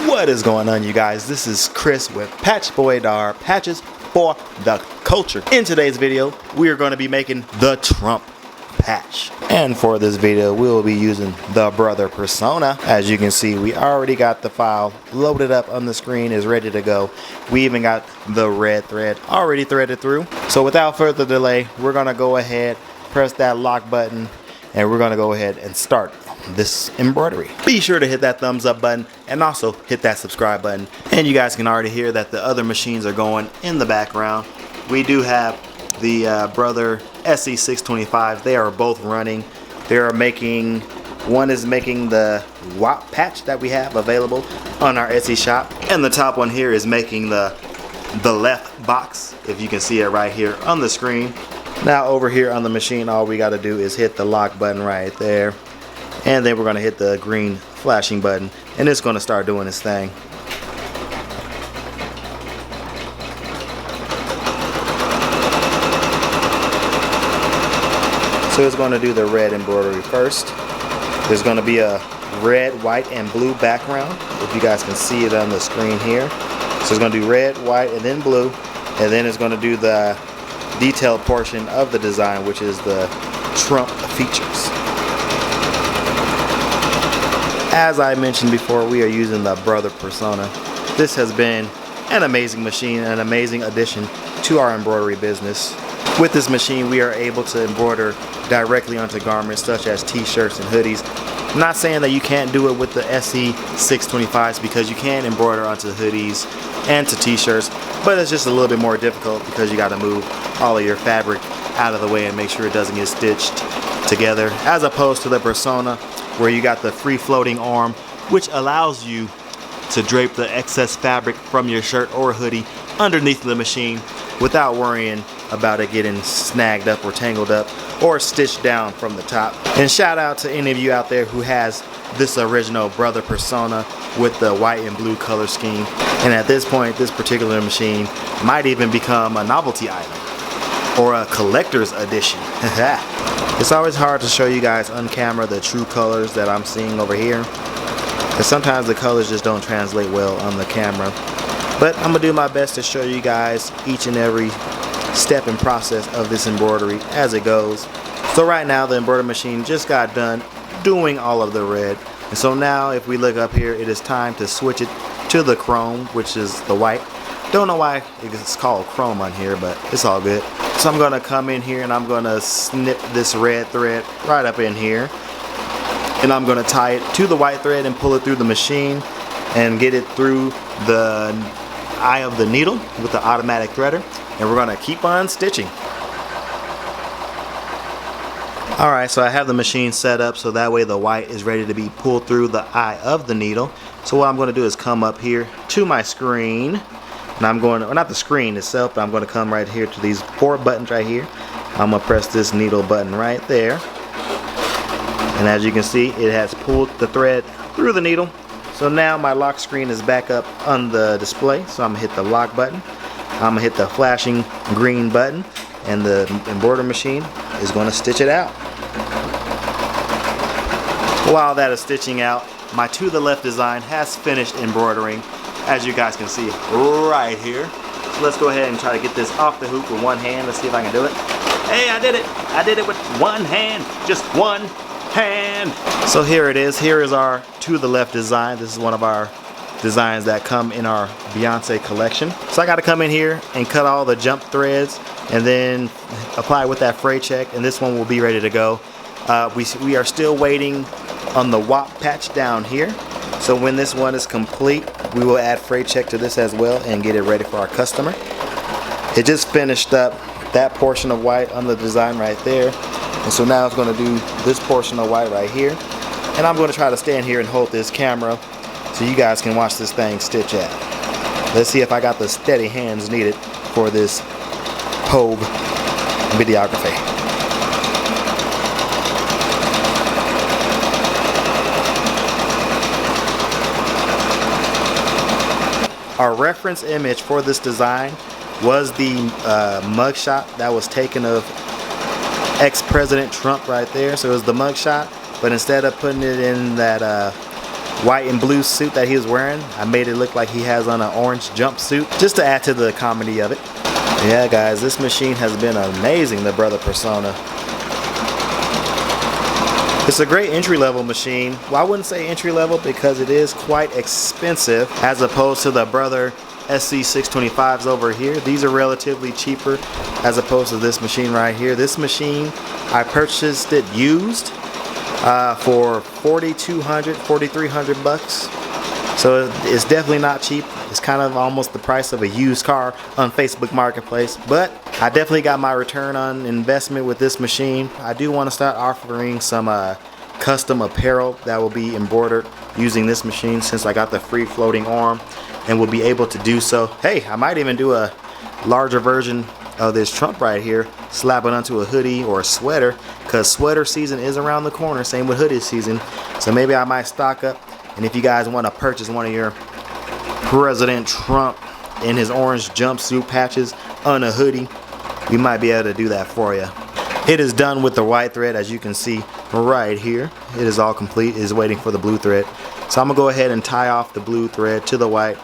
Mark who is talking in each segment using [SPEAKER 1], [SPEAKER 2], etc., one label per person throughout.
[SPEAKER 1] What is going on, you guys? This is Chris with PatchGang, patches for the culture. In today's video, we are going to be making the Trump patch. And for this video, we will be using the brother persona. As you can see, we already got the file loaded up on the screen, is ready to go. We even got the red thread already threaded through. So without further delay, we're going to go ahead, press that lock button, and we're going to go ahead and start this embroidery. Be sure to hit that thumbs up button and also hit that subscribe button. And you guys can already hear that the other machines are going in the background. We do have the brother SE625. They are both running. They are making, one is making the WAP patch that we have available on our Etsy shop, and the top one here is making the left box, if you can see it right here on the screen. Now over here on the machine, all we got to do is hit the lock button right there, and then we're going to hit the green flashing button, and it's going to start doing its thing. So it's going to do the red embroidery first. There's going to be a red, white, and blue background, if you guys can see it on the screen here. So it's going to do red, white, and then blue, and then it's going to do the detailed portion of the design, which is the Trump features. As I mentioned before, we are using the brother persona. This has been an amazing machine, an amazing addition to our embroidery business. With this machine, we are able to embroider directly onto garments such as t-shirts and hoodies. I'm not saying that you can't do it with the SE625s, because you can embroider onto hoodies and to t-shirts, but it's just a little bit more difficult because you got to move all of your fabric out of the way and make sure it doesn't get stitched together, as opposed to the persona, where you got the free floating arm, which allows you to drape the excess fabric from your shirt or hoodie underneath the machine without worrying about it getting snagged up or tangled up or stitched down from the top. And shout out to any of you out there who has this original brother persona with the white and blue color scheme. And at this point, this particular machine might even become a novelty item or a collector's edition. It's always hard to show you guys on camera the true colors that I'm seeing over here, because sometimes the colors just don't translate well on the camera. But I'm gonna do my best to show you guys each and every step and process of this embroidery as it goes. So right now the embroidery machine just got done doing all of the red, and so now if we look up here, it is time to switch it to the chrome, which is the white. Don't know why it's called chrome on here, but it's all good. So I'm gonna come in here and I'm gonna snip this red thread right up in here, and I'm gonna tie it to the white thread and pull it through the machine and get it through the eye of the needle with the automatic threader, and we're gonna keep on stitching. Alright, so I have the machine set up so that way the white is ready to be pulled through the eye of the needle. So what I'm going to do is come up here to my screen, and I'm going to, well, not the screen itself, but I'm going to come right here to these 4 buttons right here. I'm going to press this needle button right there, and as you can see, it has pulled the thread through the needle. So now my lock screen is back up on the display, so I'm going to hit the lock button. I'm going to hit the flashing green button, and the embroidery machine is going to stitch it out. While that is stitching out, my to the left design has finished embroidering, as you guys can see right here. So let's go ahead and try to get this off the hook with one hand. Let's see if I can do it. Hey, I did it! I did it with one hand, just one hand. So here it is. Here is our to the left design. This is one of our designs that come in our Beyonce collection. So I got to come in here and cut all the jump threads and then apply with that fray check, and this one will be ready to go. We are still waiting on the WAP patch down here, so when this one is complete, we will add fray check to this as well and get it ready for our customer. It just finished up that portion of white on the design right there, and so now it's going to do this portion of white right here, and I'm going to try to stand here and hold this camera so you guys can watch this thing stitch out. Let's see if I got the steady hands needed for this Pogue videography. Our reference image for this design was the mugshot that was taken of ex-President Trump right there. So it was the mugshot, but instead of putting it in that white and blue suit that he was wearing. I made it look like he has on an orange jumpsuit just to add to the comedy of it. Yeah guys, this machine has been amazing, the Brother Persona. It's a great entry-level machine. Well, I wouldn't say entry-level because it is quite expensive as opposed to the Brother SC625s over here. These are relatively cheaper as opposed to this machine right here. This machine, I purchased it used for $4,200 bucks. So it's definitely not cheap. It's kind of almost the price of a used car on Facebook Marketplace. But I definitely got my return on investment with this machine. I do want to start offering some custom apparel that will be embroidered using this machine since I got the free floating arm and will be able to do so. Hey, I might even do a larger version of this trunk right here, slap it onto a hoodie or a sweater, because sweater season is around the corner, same with hoodie season. So maybe I might stock up, and if you guys want to purchase one of your President Trump in his orange jumpsuit patches on a hoodie, we might be able to do that for you. It is done with the white thread, as you can see right here. It is all complete. It is waiting for the blue thread. So I'm gonna go ahead and tie off the blue thread to the white,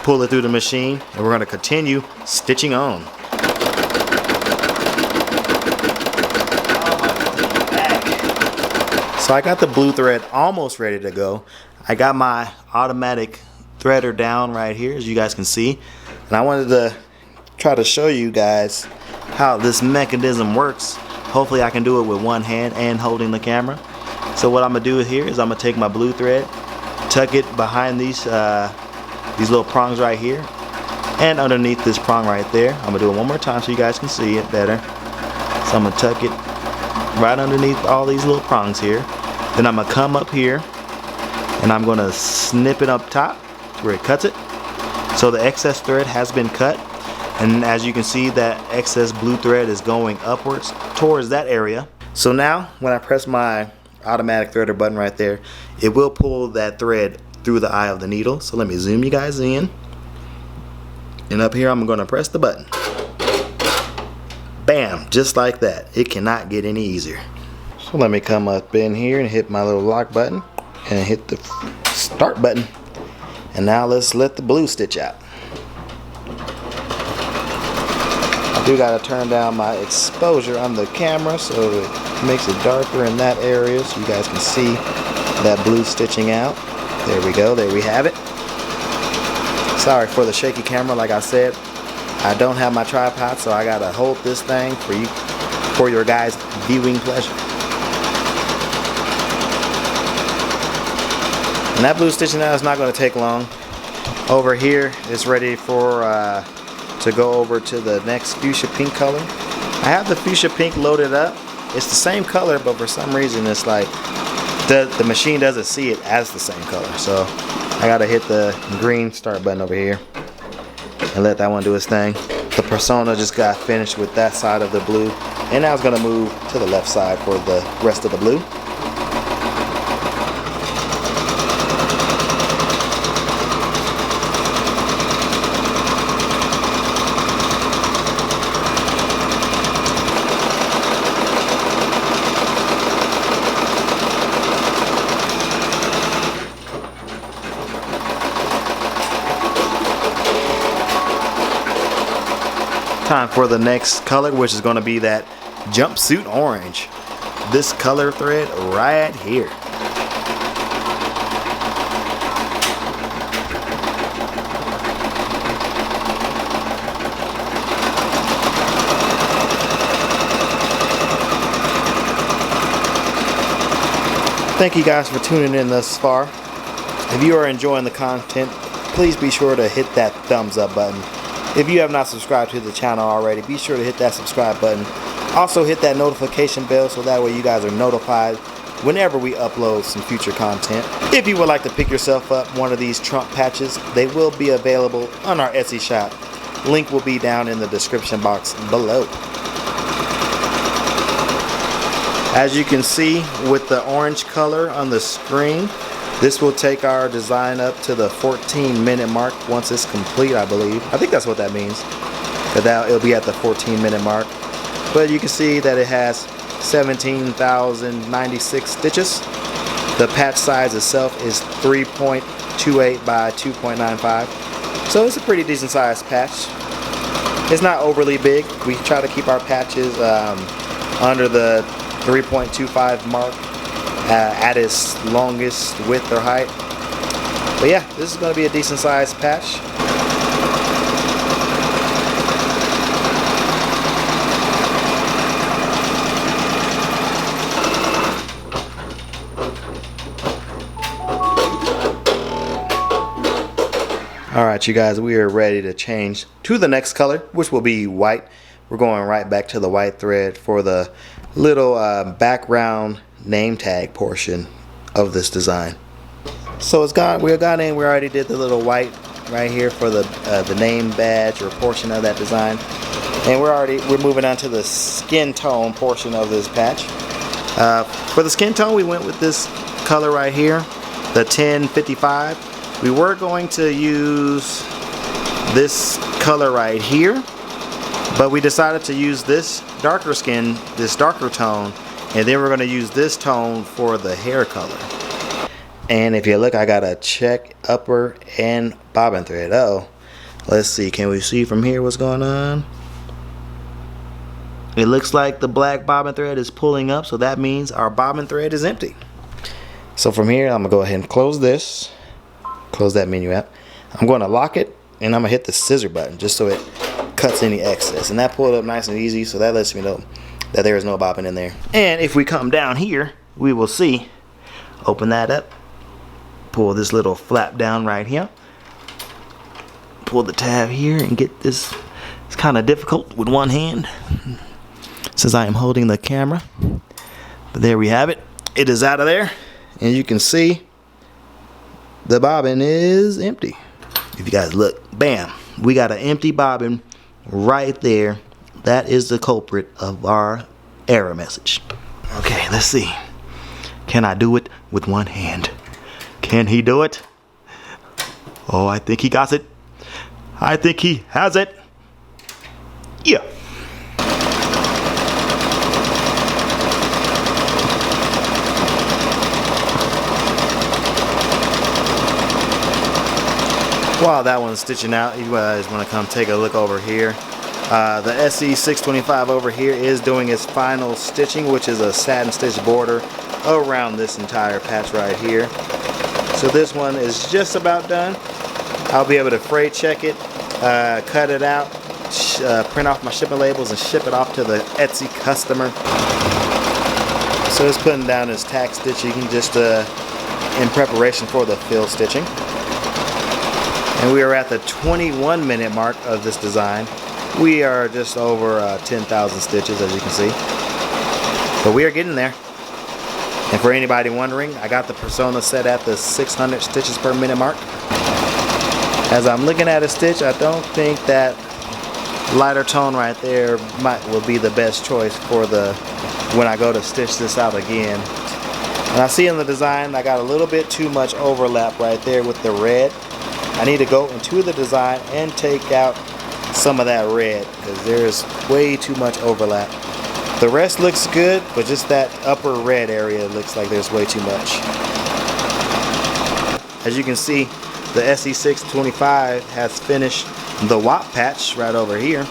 [SPEAKER 1] pull it through the machine, and we're gonna continue stitching on. So I got the blue thread almost ready to go. I got my automatic threader down right here, as you guys can see, and I wanted to try to show you guys how this mechanism works. Hopefully I can do it with one hand and holding the camera. So what I'm gonna do here is I'm gonna take my blue thread, tuck it behind these little prongs right here and underneath this prong right there. I'm gonna do it one more time so you guys can see it better. So I'm gonna tuck it right underneath all these little prongs here. Then I'm gonna come up here and I'm gonna snip it up top to where it cuts it. So the excess thread has been cut, and as you can see, that excess blue thread is going upwards towards that area. So now when I press my automatic threader button right there, it will pull that thread through the eye of the needle. So let me zoom you guys in, and up here I'm gonna press the button. Bam, just like that. It cannot get any easier. So let me come up in here and hit my little lock button and hit the start button. And now let's let the blue stitch out. I do gotta turn down my exposure on the camera so it makes it darker in that area so you guys can see that blue stitching out. There we go, there we have it. Sorry for the shaky camera, like I said. I don't have my tripod, so I gotta hold this thing for you, for your guys' viewing pleasure. And that blue stitching out is not gonna take long. Over here, it's ready for to go over to the next fuchsia pink color. I have the fuchsia pink loaded up. It's the same color, but for some reason it's like the machine doesn't see it as the same color. So I gotta hit the green start button over here and let that one do its thing. The Persona just got finished with that side of the blue, and now it's gonna move to the left side for the rest of the blue. Time for the next color, which is going to be that jumpsuit orange. This color thread right here. Thank you guys for tuning in thus far. If you are enjoying the content, please be sure to hit that thumbs up button. If you have not subscribed to the channel already, be sure to hit that subscribe button. Also hit that notification bell so that way you guys are notified whenever we upload some future content. If you would like to pick yourself up one of these Trump patches, they will be available on our Etsy shop. Link will be down in the description box below. As you can see with the orange color on the screen, this will take our design up to the 14-minute mark once it's complete, I believe. I think that's what that means. That it'll be at the 14-minute mark. But you can see that it has 17,096 stitches. The patch size itself is 3.28 by 2.95, so it's a pretty decent sized patch. It's not overly big. We try to keep our patches under the 3.25 mark at its longest width or height. But yeah, this is going to be a decent sized patch. Alright you guys, we are ready to change to the next color, which will be white. We're going right back to the white thread for the little background name tag portion of this design. So we're gone in, we already did the little white right here for the name badge or portion of that design. And we're moving on to the skin tone portion of this patch. For the skin tone, we went with this color right here, the 1055. We were going to use this color right here, but we decided to use this darker skin, this darker tone, and then we're going to use this tone for the hair color. And if you look, I got a check upper and bobbin thread. Uh-oh. Let's see, can we see from here what's going on? It looks like the black bobbin thread is pulling up, so that means our bobbin thread is empty. So from here, I'm going to go ahead and close this. Close that menu app. I'm going to lock it, and I'm going to hit the scissor button just so it cuts any excess. And that pulled up nice and easy, so that lets me know that there is no bobbin in there. And if we come down here, we will see, open that up, pull this little flap down right here, pull the tab here and get this. It's kind of difficult with one hand since I am holding the camera. But there we have it. It is out of there, and you can see the bobbin is empty. If you guys look, bam, we got an empty bobbin right there. That is the culprit of our error message. Okay, let's see. Can I do it with one hand? Can he do it? Oh, I think he got it. I think he has it. Yeah. While that one's stitching out, you guys want to come take a look over here. The SE625 over here is doing its final stitching, which is a satin stitch border around this entire patch right here. So this one is just about done. I'll be able to freight check it, cut it out, print off my shipping labels, and ship it off to the Etsy customer. So it's putting down its tack stitching just in preparation for the fill stitching. And we are at the 21-minute mark of this design. We are just over 10,000 stitches, as you can see. But we are getting there. And for anybody wondering, I got the persona set at the 600 stitches per minute mark. As I'm looking at a stitch, I don't think that lighter tone right there will be the best choice for when I go to stitch this out again. And I see in the design I got a little bit too much overlap right there with the red. I need to go into the design and take out some of that red because there's way too much overlap. The rest looks good, but just that upper red area looks like there's way too much. As you can see, the SE625 has finished the WAP patch right over here.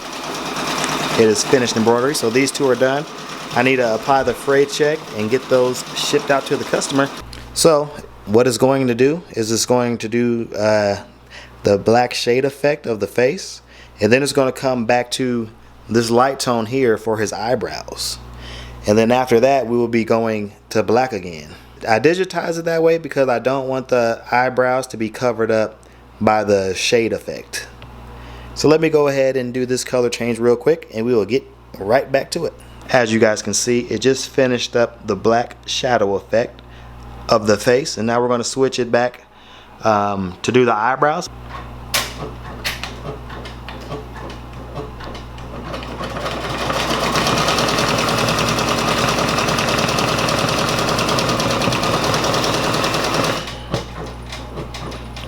[SPEAKER 1] It is finished embroidery, so these two are done. I need to apply the freight check and get those shipped out to the customer. So what it's going to do is it's going to do the black shade effect of the face, and then it's going to come back to this light tone here for his eyebrows, and then after that we will be going to black again. I digitize it that way because I don't want the eyebrows to be covered up by the shade effect. So let me go ahead and do this color change real quick, and we will get right back to it. As you guys can see, it just finished up the black shadow effect of the face, and now we're going to switch it back to do the eyebrows.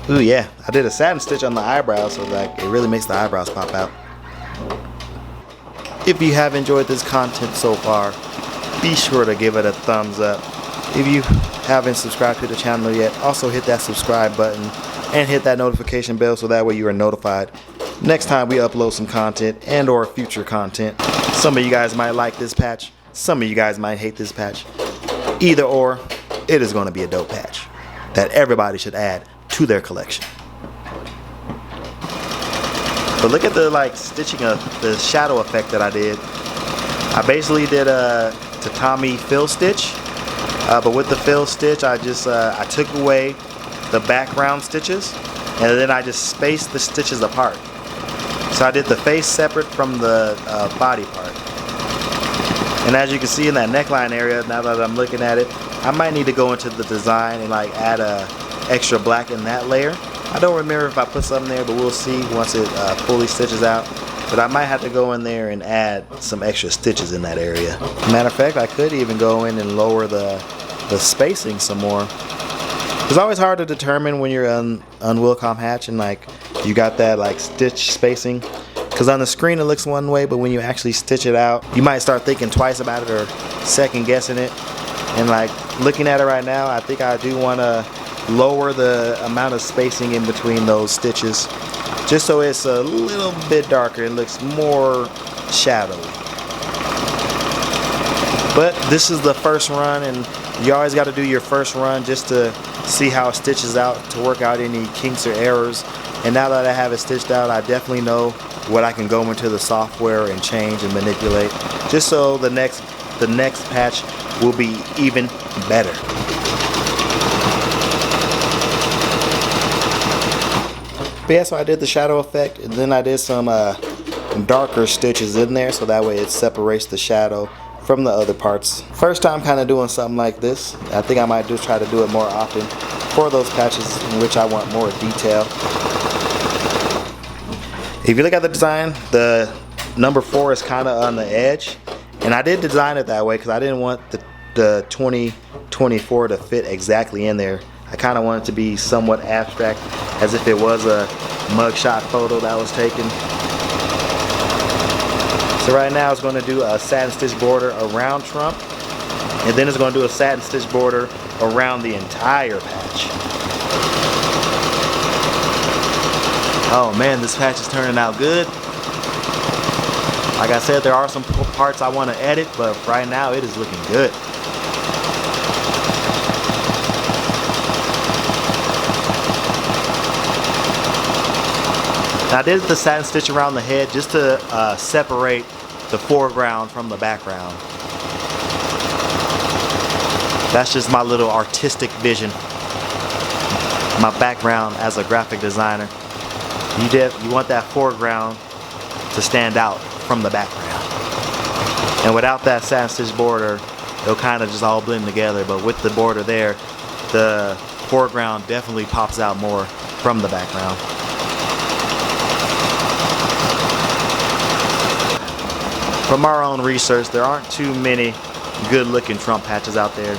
[SPEAKER 1] Ooh yeah, I did a satin stitch on the eyebrows, so like it really makes the eyebrows pop out. If you have enjoyed this content so far, be sure to give it a thumbs up. If you haven't subscribed to the channel yet, also hit that subscribe button and hit that notification bell so that way you are notified next time we upload some content and or future content. Some of you guys might like this patch, some of you guys might hate this patch. Either or, it is going to be a dope patch that everybody should add to their collection. But look at the stitching of the shadow effect that I did. I basically did a tatami fill stitch, but with the fill stitch I just I took away the background stitches and then I just spaced the stitches apart. So I did the face separate from the body part. And as you can see in that neckline area, now that I'm looking at it, I might need to go into the design and add a extra black in that layer. I don't remember if I put something there, but we'll see once it fully stitches out. But I might have to go in there and add some extra stitches in that area. Matter of fact, I could even go in and lower the spacing some more. It's always hard to determine when you're on Wilcom Hatch and you got that stitch spacing. Because on the screen it looks one way, but when you actually stitch it out, you might start thinking twice about it or second guessing it. And looking at it right now, I think I do want to lower the amount of spacing in between those stitches just so it's a little bit darker. It looks more shadowy. But this is the first run, and you always got to do your first run just to see how it stitches out, to work out any kinks or errors. And now that I have it stitched out, I definitely know what I can go into the software and change and manipulate, just so the next patch will be even better. But yeah, so I did the shadow effect, and then I did some darker stitches in there, so that way it separates the shadow from the other parts. First time kind of doing something like this. I think I might just try to do it more often for those patches in which I want more detail. If you look at the design, the number 4 is kind of on the edge, and I did design it that way because I didn't want the 2024 to fit exactly in there. I kind of want it to be somewhat abstract, as if it was a mugshot photo that was taken. So right now it's going to do a satin stitch border around Trump, and then it's going to do a satin stitch border around the entire patch. Oh man, this patch is turning out good. Like I said, there are some parts I want to edit, but right now it is looking good. I did the satin stitch around the head just to separate the foreground from the background. That's just my little artistic vision. My background as a graphic designer. You want that foreground to stand out from the background. And without that satin stitch border, it'll kind of just all blend together. But with the border there, the foreground definitely pops out more from the background. From our own research, there aren't too many good looking Trump patches out there,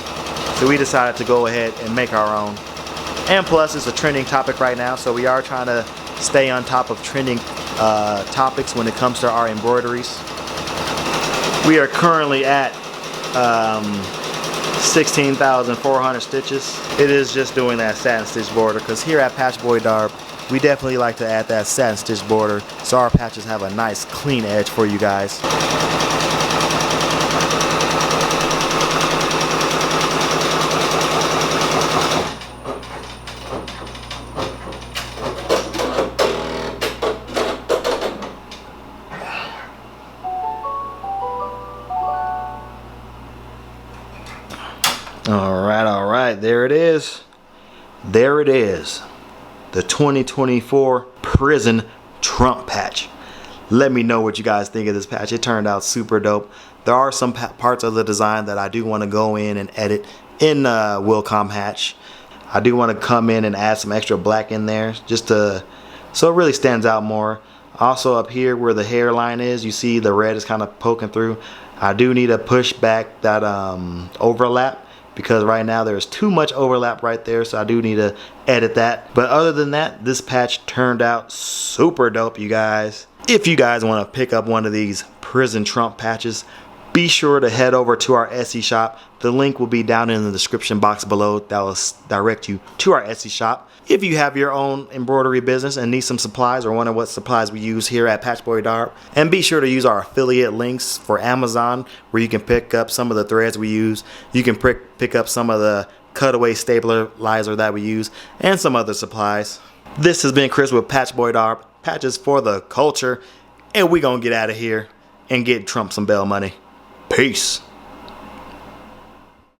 [SPEAKER 1] so we decided to go ahead and make our own. And plus, it's a trending topic right now, so we are trying to stay on top of trending topics when it comes to our embroideries. We are currently at 16,400 stitches. It is just doing that satin stitch border, because here at Patch Boy Darb, we definitely like to add that satin stitch border so our patches have a nice clean edge for you guys. All right, there it is. There it is. The 2024 Prison Trump patch. Let me know what you guys think of this patch. It turned out super dope. There are some parts of the design that I do want to go in and edit in Wilcom Hatch. I do want to come in and add some extra black in there just to so it really stands out more. Also up here where the hairline is, you see the red is kind of poking through. I do need to push back that overlap, because right now there's too much overlap right there, so I do need to edit that. But other than that, this patch turned out super dope, you guys. If you guys want to pick up one of these Prison Trump patches, Be sure to head over to our Etsy shop. The link will be down in the description box below. That will direct you to our Etsy shop. If you have your own embroidery business and need some supplies or wonder what supplies we use here at Embroidery, and be sure to use our affiliate links for Amazon, where you can pick up some of the threads we use. You can pick up some of the cutaway stabilizer that we use and some other supplies. This has been Chris with Embroidery, patches for the culture, and we gonna get out of here and get Trump some bail money. Peace.